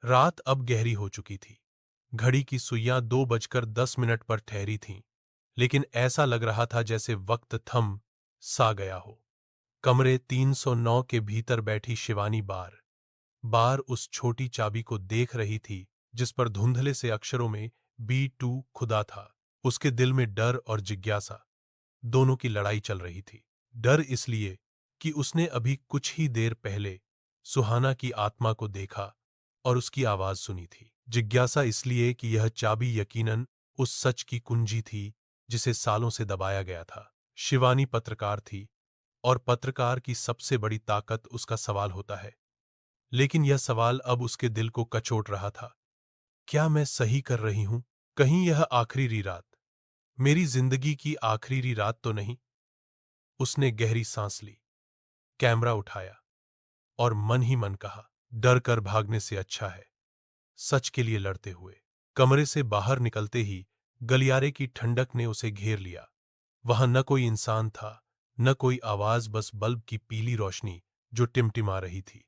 रात अब गहरी हो चुकी थी। घड़ी की सुइयां 2:10 पर ठहरी थीं, लेकिन ऐसा लग रहा था जैसे वक्त थम सा गया हो। कमरे 309 के भीतर बैठी शिवानी बार बार उस छोटी चाबी को देख रही थी जिस पर धुंधले से अक्षरों में B2 खुदा था। उसके दिल में डर और जिज्ञासा दोनों की लड़ाई चल रही थी। डर इसलिए कि उसने अभी कुछ ही देर पहले सुहाना की आत्मा को देखा और उसकी आवाज सुनी थी। जिज्ञासा इसलिए कि यह चाबी यकीनन उस सच की कुंजी थी जिसे सालों से दबाया गया था। शिवानी पत्रकार थी और पत्रकार की सबसे बड़ी ताकत उसका सवाल होता है। लेकिन यह सवाल अब उसके दिल को कचोट रहा था। क्या मैं सही कर रही हूं? कहीं यह आखिरी रात, मेरी जिंदगी की आखिरी रात तो नहीं? उसने गहरी सांस ली, कैमरा उठाया और मन ही मन कहा, डर कर भागने से अच्छा है सच के लिए लड़ते हुए। कमरे से बाहर निकलते ही गलियारे की ठंडक ने उसे घेर लिया। वहां न कोई इंसान था, न कोई आवाज, बस बल्ब की पीली रोशनी जो टिमटिमा रही थी।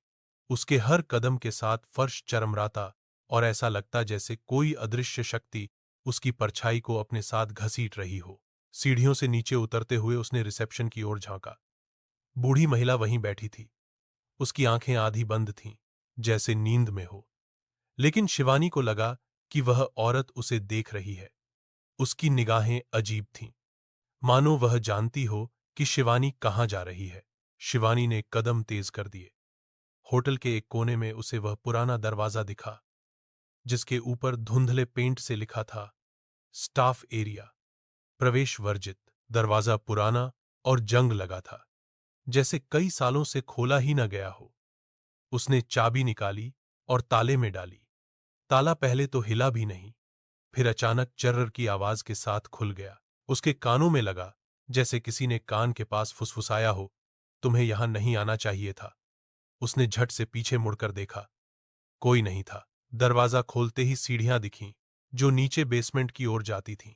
उसके हर कदम के साथ फर्श चरमराता और ऐसा लगता जैसे कोई अदृश्य शक्ति उसकी परछाई को अपने साथ घसीट रही हो। सीढ़ियों से नीचे उतरते हुए उसने रिसेप्शन की ओर झांका। बूढ़ी महिला वहीं बैठी थी। उसकी आंखें आधी बंद थीं, जैसे नींद में हो। लेकिन शिवानी को लगा कि वह औरत उसे देख रही है। उसकी निगाहें अजीब थीं, मानो वह जानती हो कि शिवानी कहाँ जा रही है। शिवानी ने कदम तेज कर दिए। होटल के एक कोने में उसे वह पुराना दरवाजा दिखा जिसके ऊपर धुंधले पेंट से लिखा था, स्टाफ एरिया, प्रवेश वर्जित। दरवाजा पुराना और जंग लगा था, जैसे कई सालों से खोला ही न गया हो। उसने चाबी निकाली और ताले में डाली। ताला पहले तो हिला भी नहीं, फिर अचानक चर्र की आवाज के साथ खुल गया। उसके कानों में लगा जैसे किसी ने कान के पास फुसफुसाया हो, तुम्हें यहां नहीं आना चाहिए था। उसने झट से पीछे मुड़कर देखा, कोई नहीं था। दरवाजा खोलते ही सीढ़ियां दिखीं, जो नीचे बेसमेंट की ओर जाती थीं।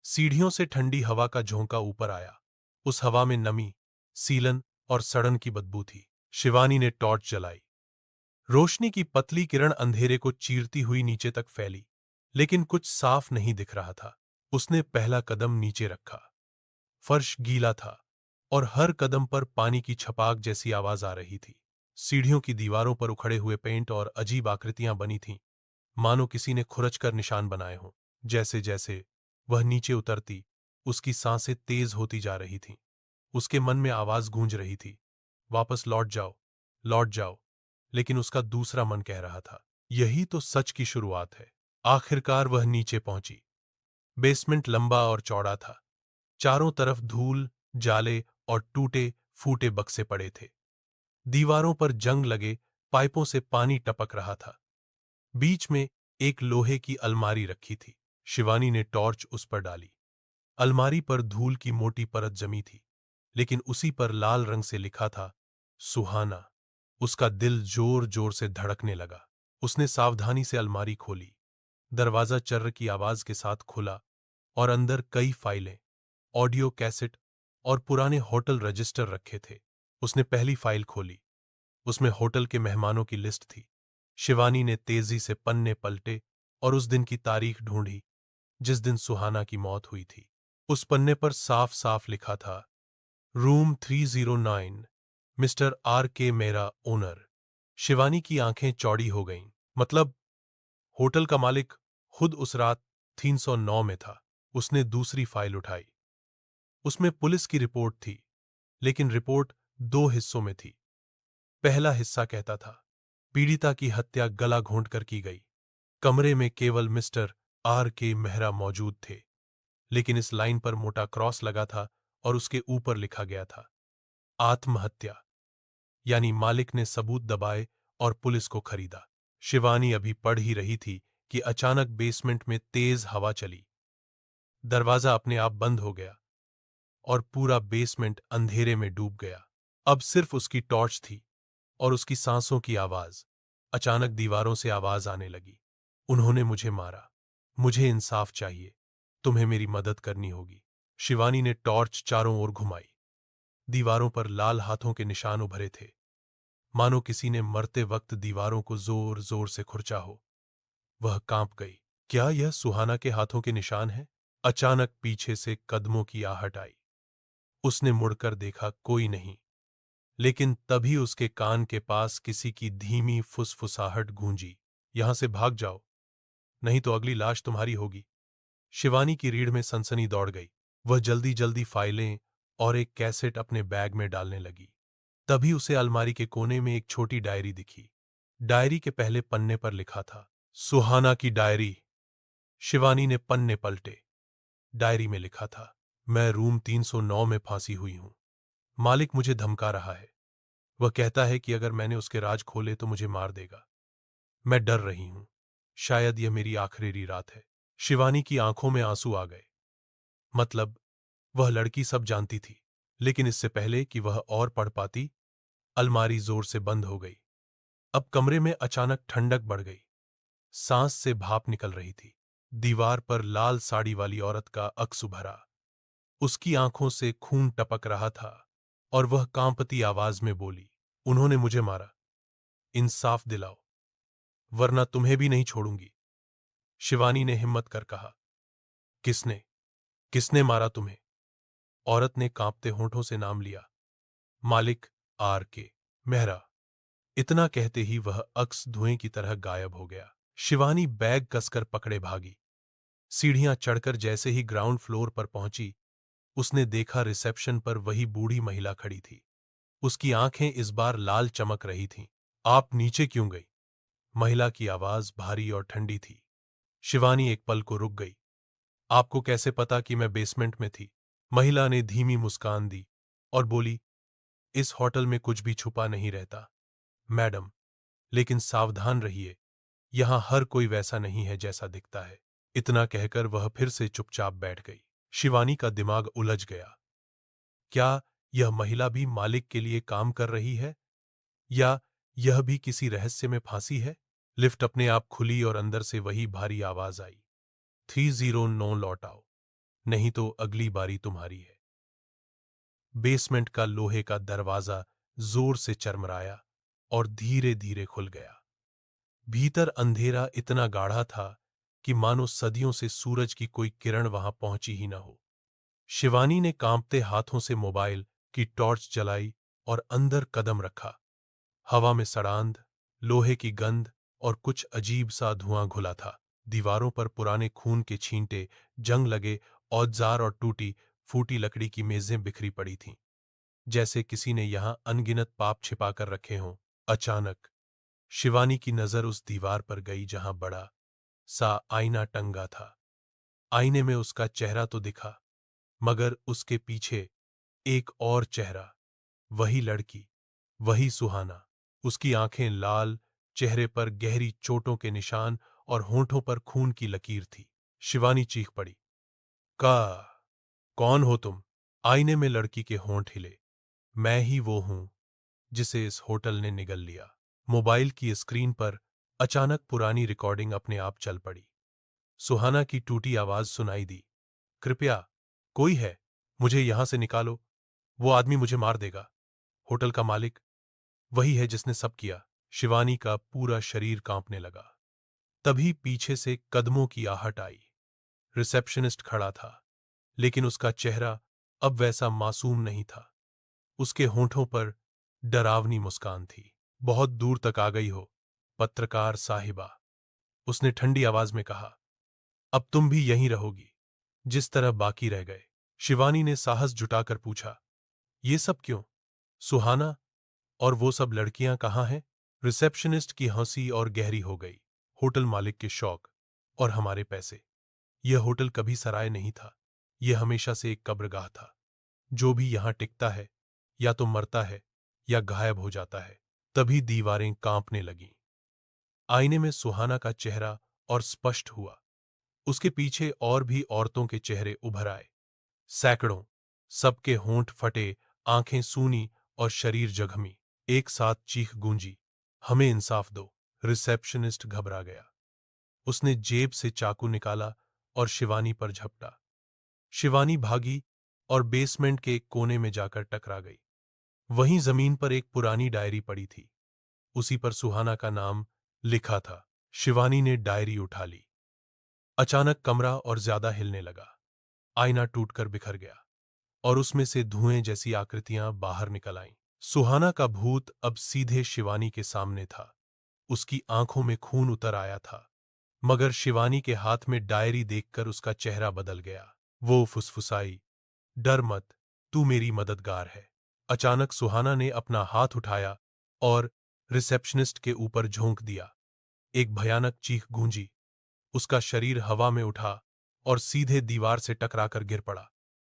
सीढ़ियों से ठंडी हवा का झोंका ऊपर आया। उस हवा में नमी, सीलन और सड़न की बदबू थी। शिवानी ने टॉर्च जलाई। रोशनी की पतली किरण अंधेरे को चीरती हुई नीचे तक फैली, लेकिन कुछ साफ नहीं दिख रहा था। उसने पहला कदम नीचे रखा। फर्श गीला था और हर कदम पर पानी की छपाक जैसी आवाज आ रही थी। सीढ़ियों की दीवारों पर उखड़े हुए पेंट और अजीब आकृतियां बनी थीं, मानो किसी ने खुरचकर निशान बनाए हों। जैसे जैसे वह नीचे उतरती, उसकी सांसें तेज होती जा रही थीं। उसके मन में आवाज गूंज रही थी, वापस लौट जाओ, लौट जाओ। लेकिन उसका दूसरा मन कह रहा था, यही तो सच की शुरुआत है। आखिरकार वह नीचे पहुंची। बेसमेंट लंबा और चौड़ा था। चारों तरफ धूल, जाले और टूटे फूटे बक्से पड़े थे। दीवारों पर जंग लगे पाइपों से पानी टपक रहा था। बीच में एक लोहे की अलमारी रखी थी। शिवानी ने टॉर्च उस पर डाली। अलमारी पर धूल की मोटी परत जमी थी, लेकिन उसी पर लाल रंग से लिखा था, सुहाना। उसका दिल जोर जोर से धड़कने लगा। उसने सावधानी से अलमारी खोली। दरवाजा चर्र की आवाज के साथ खुला और अंदर कई फाइलें, ऑडियो कैसेट और पुराने होटल रजिस्टर रखे थे। उसने पहली फाइल खोली। उसमें होटल के मेहमानों की लिस्ट थी। शिवानी ने तेजी से पन्ने पलटे और उस दिन की तारीख ढूंढी जिस दिन सुहाना की मौत हुई थी। उस पन्ने पर साफ साफ लिखा था, रूम 309, मिस्टर R.K. मेरा ओनर। शिवानी की आंखें चौड़ी हो गईं। मतलब होटल का मालिक खुद उस रात 309 में था। उसने दूसरी फाइल उठाई। उसमें पुलिस की रिपोर्ट थी, लेकिन रिपोर्ट दो हिस्सों में थी। पहला हिस्सा कहता था, पीड़िता की हत्या गला घोंटकर की गई। कमरे में केवल मिस्टर R.K. मेहरा मौजूद थे। लेकिन इस लाइन पर मोटा क्रॉस लगा था और उसके ऊपर लिखा गया था, आत्महत्या। यानी मालिक ने सबूत दबाए और पुलिस को खरीदा। शिवानी अभी पढ़ ही रही थी कि अचानक बेसमेंट में तेज हवा चली। दरवाजा अपने आप बंद हो गया और पूरा बेसमेंट अंधेरे में डूब गया। अब सिर्फ उसकी टॉर्च थी और उसकी सांसों की आवाज। अचानक दीवारों से आवाज आने लगी, उन्होंने मुझे मारा, मुझे इंसाफ चाहिए, तुम्हें मेरी मदद करनी होगी। शिवानी ने टॉर्च चारों ओर घुमाई। दीवारों पर लाल हाथों के निशान उभरे थे, मानो किसी ने मरते वक्त दीवारों को जोर जोर से खुरचा हो। वह कांप गई। क्या यह सुहाना के हाथों के निशान हैं? अचानक पीछे से कदमों की आहट आई। उसने मुड़कर देखा, कोई नहीं। लेकिन तभी उसके कान के पास किसी की धीमी फुसफुसाहट गूंजी, यहां से भाग जाओ, नहीं तो अगली लाश तुम्हारी होगी। शिवानी की रीढ़ में सनसनी दौड़ गई। वह जल्दी जल्दी फाइलें और एक कैसेट अपने बैग में डालने लगी। तभी उसे अलमारी के कोने में एक छोटी डायरी दिखी। डायरी के पहले पन्ने पर लिखा था, सुहाना की डायरी। शिवानी ने पन्ने पलटे। डायरी में लिखा था, मैं रूम 309 में फांसी हुई हूं। मालिक मुझे धमका रहा है। वह कहता है कि अगर मैंने उसके राज खोले तो मुझे मार देगा। मैं डर रही हूं। शायद यह मेरी आखिरी रात है। शिवानी की आंखों में आंसू आ गए। मतलब, वह लड़की सब जानती थी, लेकिन इससे पहले कि वह और पढ़ पाती, अलमारी जोर से बंद हो गई। अब कमरे में अचानक ठंडक बढ़ गई। सांस से भाप निकल रही थी। दीवार पर लाल साड़ी वाली औरत का अक्स उभरा। उसकी आंखों से खून टपक रहा था और वह कांपती आवाज में बोली, उन्होंने मुझे मारा। इंसाफ दिलाओ, वरना तुम्हें भी नहीं छोड़ूंगी। शिवानी ने हिम्मत कर कहा, किसने किसने मारा तुम्हें? औरत ने कांपते होठों से नाम लिया, मालिक R.K. मेहरा। इतना कहते ही वह अक्स धुएं की तरह गायब हो गया। शिवानी बैग कसकर पकड़े भागी। सीढ़ियां चढ़कर जैसे ही ग्राउंड फ्लोर पर पहुंची, उसने देखा रिसेप्शन पर वही बूढ़ी महिला खड़ी थी। उसकी आंखें इस बार लाल चमक रही थीं। आप नीचे क्यों गई? महिला की आवाज भारी और ठंडी थी। शिवानी एक पल को रुक गई। आपको कैसे पता कि मैं बेसमेंट में थी? महिला ने धीमी मुस्कान दी और बोली, इस होटल में कुछ भी छुपा नहीं रहता, मैडम। लेकिन सावधान रहिए, यहां हर कोई वैसा नहीं है जैसा दिखता है। इतना कहकर वह फिर से चुपचाप बैठ गई। शिवानी का दिमाग उलझ गया। क्या यह महिला भी मालिक के लिए काम कर रही है, या यह भी किसी रहस्य में फांसी है? लिफ्ट अपने आप खुली और अंदर से वही भारी आवाज आई, 309 लौट आओ, नहीं तो अगली बारी तुम्हारी है। बेसमेंट का लोहे का दरवाजा जोर से चरमराया और धीरे धीरे खुल गया। भीतर अंधेरा इतना गाढ़ा था कि मानो सदियों से सूरज की कोई किरण वहां पहुंची ही न हो। शिवानी ने कांपते हाथों से मोबाइल की टॉर्च जलाई और अंदर कदम रखा। हवा में सड़ांध, लोहे की गंध और कुछ अजीब सा धुआं घुला था। दीवारों पर पुराने खून के छींटे, जंग लगे औजार और टूटी फूटी लकड़ी की मेजें बिखरी पड़ी थीं, जैसे किसी ने यहां अनगिनत पाप छिपाकर रखे हों। अचानक शिवानी की नजर उस दीवार पर गई जहां बड़ा सा आईना टंगा था। आईने में उसका चेहरा तो दिखा, मगर उसके पीछे एक और चेहरा, वही लड़की, वही सुहाना। उसकी आंखें लाल, चेहरे पर गहरी चोटों के निशान और होंठों पर खून की लकीर थी। शिवानी चीख पड़ी, का कौन हो तुम? आईने में लड़की के होंठ हिले। मैं ही वो हूं जिसे इस होटल ने निगल लिया। मोबाइल की स्क्रीन पर अचानक पुरानी रिकॉर्डिंग अपने आप चल पड़ी। सुहाना की टूटी आवाज सुनाई दी, कृपया, कोई है, मुझे यहां से निकालो, वो आदमी मुझे मार देगा। होटल का मालिक वही है जिसने सब किया। शिवानी का पूरा शरीर कांपने लगा। तभी पीछे से कदमों की आहट आई। रिसेप्शनिस्ट खड़ा था, लेकिन उसका चेहरा अब वैसा मासूम नहीं था। उसके होंठों पर डरावनी मुस्कान थी। बहुत दूर तक आ गई हो, पत्रकार साहिबा, उसने ठंडी आवाज में कहा। अब तुम भी यहीं रहोगी, जिस तरह बाकी रह गए। शिवानी ने साहस जुटाकर पूछा, ये सब क्यों? सुहाना और वो सब लड़कियां कहाँ हैं? रिसेप्शनिस्ट की हंसी और गहरी हो गई। होटल मालिक के शौक और हमारे पैसे। यह होटल कभी सराय नहीं था, यह हमेशा से एक कब्रगाह था। जो भी यहां टिकता है, या तो मरता है या गायब हो जाता है। तभी दीवारें कांपने लगीं। आईने में सुहाना का चेहरा और स्पष्ट हुआ। उसके पीछे और भी औरतों के चेहरे उभर आए, सैकड़ों। सबके होंठ फटे, आंखें सूनी और शरीर जख्मी। एक साथ चीख गूंजी, हमें इंसाफ दो। रिसेप्शनिस्ट घबरा गया। उसने जेब से चाकू निकाला और शिवानी पर झपटा। शिवानी भागी और बेसमेंट के एक कोने में जाकर टकरा गई। वहीं जमीन पर एक पुरानी डायरी पड़ी थी। उसी पर सुहाना का नाम लिखा था। शिवानी ने डायरी उठा ली। अचानक कमरा और ज्यादा हिलने लगा। आईना टूटकर बिखर गया और उसमें से धुएं जैसी आकृतियां बाहर निकल आईं। सुहाना का भूत अब सीधे शिवानी के सामने था। उसकी आंखों में खून उतर आया था, मगर शिवानी के हाथ में डायरी देखकर उसका चेहरा बदल गया। वो फुसफुसाई, डर मत, तू मेरी मददगार है। अचानक सुहाना ने अपना हाथ उठाया और रिसेप्शनिस्ट के ऊपर झोंक दिया। एक भयानक चीख गूंजी। उसका शरीर हवा में उठा और सीधे दीवार से टकराकर गिर पड़ा।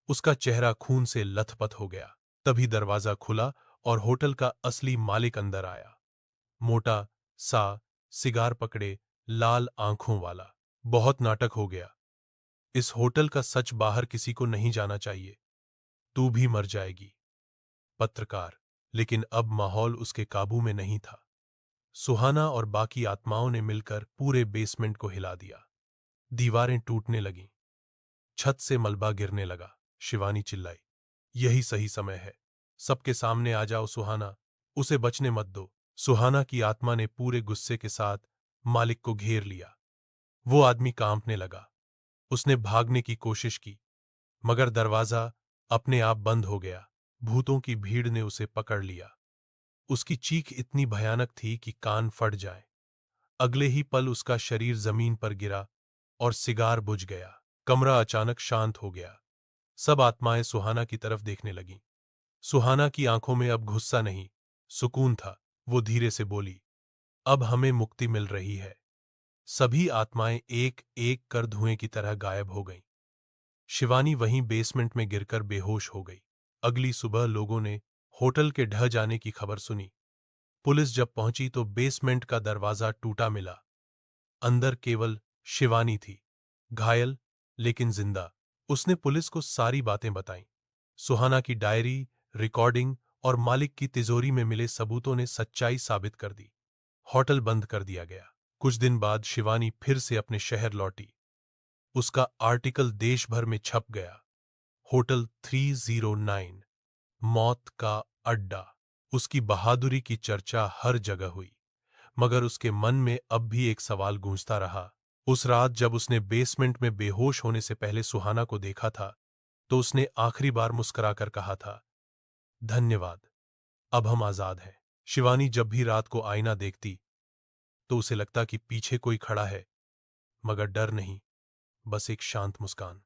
उसका चेहरा खून से लथपथ हो गया। तभी दरवाजा खुला और होटल का असली मालिक अंदर आया। मोटा सा, सिगार पकड़े, लाल आंखों वाला। बहुत नाटक हो गया। इस होटल का सच बाहर किसी को नहीं जाना चाहिए। तू भी मर जाएगी। पत्रकार। लेकिन अब माहौल उसके काबू में नहीं था। सुहाना और बाकी आत्माओं ने मिलकर पूरे बेसमेंट को हिला दिया। दीवारें टूटने लगीं। छत से मलबा गिरने लगा। शिवानी चिल्लाई, यही सही समय है। सबके सामने आ जाओ सुहाना, उसे बचने मत दो। सुहाना की आत्मा ने पूरे गुस्से के साथ मालिक को घेर लिया। वो आदमी कांपने लगा। उसने भागने की कोशिश की, मगर दरवाजा अपने आप बंद हो गया। भूतों की भीड़ ने उसे पकड़ लिया। उसकी चीख इतनी भयानक थी कि कान फट जाए। अगले ही पल उसका शरीर जमीन पर गिरा और सिगार बुझ गया। कमरा अचानक शांत हो गया। सब आत्माएं सुहाना की तरफ देखने लगीं। सुहाना की आंखों में अब गुस्सा नहीं, सुकून था। वो धीरे से बोली, अब हमें मुक्ति मिल रही है। सभी आत्माएं एक एक कर धुएं की तरह गायब हो गईं। शिवानी वहीं बेसमेंट में गिरकर बेहोश हो गई। अगली सुबह लोगों ने होटल के ढह जाने की खबर सुनी। पुलिस जब पहुंची तो बेसमेंट का दरवाजा टूटा मिला। अंदर केवल शिवानी थी, घायल लेकिन जिंदा। उसने पुलिस को सारी बातें बताईं। सुहाना की डायरी, रिकॉर्डिंग और मालिक की तिजोरी में मिले सबूतों ने सच्चाई साबित कर दी। होटल बंद कर दिया गया। कुछ दिन बाद शिवानी फिर से अपने शहर लौटी। उसका आर्टिकल देश भर में छप गया। होटल 309, मौत का अड्डा। उसकी बहादुरी की चर्चा हर जगह हुई, मगर उसके मन में अब भी एक सवाल गूंजता रहा। उस रात जब उसने बेसमेंट में बेहोश होने से पहले सुहाना को देखा था, तो उसने आखिरी बार मुस्कुराकर कहा था, धन्यवाद, अब हम आजाद हैं। शिवानी जब भी रात को आईना देखती, तो उसे लगता कि पीछे कोई खड़ा है, मगर डर नहीं, बस एक शांत मुस्कान।